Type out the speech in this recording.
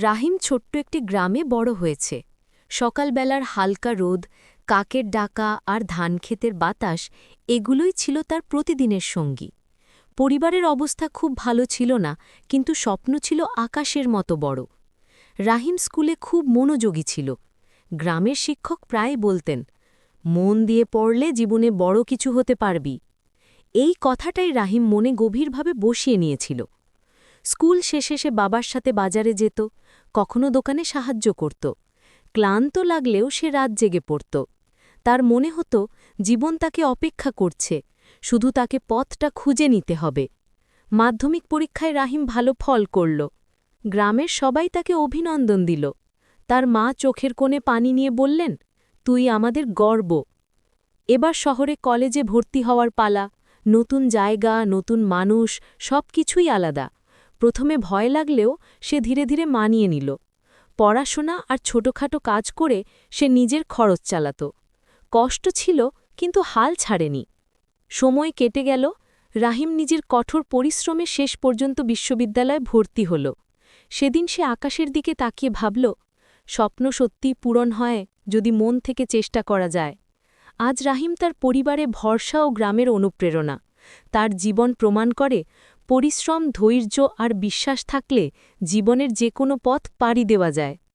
রাহিম ছোট্ট একটি গ্রামে বড় হয়েছে। সকালবেলার হালকা রোদ, কাকের ডাকা আর ধানক্ষেতের বাতাস এগুলোই ছিল তার প্রতিদিনের সঙ্গী। পরিবারের অবস্থা খুব ভালো ছিল না, কিন্তু স্বপ্ন ছিল আকাশের মতো বড়। রাহিম স্কুলে খুব মনোযোগী ছিল। গ্রামের শিক্ষক প্রায় বলতেন, মন দিয়ে পড়লে জীবনে বড় কিছু হতে পারবি। এই কথাটাই রাহিম মনে গভীরভাবে বসিয়ে নিয়েছিল। স্কুল শেষে সে বাবার সাথে বাজারে যেত, কখনো দোকানে সাহায্য করত। ক্লান্ত লাগলেও সে রাত জেগে পড়ত। তার মনে হতো জীবন তাকে অপেক্ষা করছে, শুধু তাকে পথটা খুঁজে নিতে হবে। মাধ্যমিক পরীক্ষায় রাহিম ভালো ফল করল। গ্রামের সবাই তাকে অভিনন্দন দিল। তার মা চোখের কোণে পানি নিয়ে বললেন, তুই আমাদের গর্ব। এবার শহরে কলেজে ভর্তি হওয়ার পালা। নতুন জায়গা, নতুন মানুষ, সব কিছুই আলাদা। প্রথমে ভয় লাগলেও সে ধীরে ধীরে মানিয়ে নিল। পড়াশোনা আর ছোটখাটো কাজ করে সে নিজের খরচ চালাত। কষ্ট ছিল, কিন্তু হাল ছাড়েনি। সময় কেটে গেল। রাহিম নিজের কঠোর পরিশ্রমে শেষ পর্যন্ত বিশ্ববিদ্যালয়ে ভর্তি হল। সেদিন সে আকাশের দিকে তাকিয়ে ভাবল, স্বপ্ন সত্যিই পূরণ হয় যদি মন থেকে চেষ্টা করা যায়। আজ রাহিম তার পরিবারে ভরসা ও গ্রামের অনুপ্রেরণা। তার জীবন প্রমাণ করে, পরিশ্রম, ধৈর্য আর বিশ্বাস থাকলে জীবনের যে কোনো পথ পাড়ি দেওয়া যায়।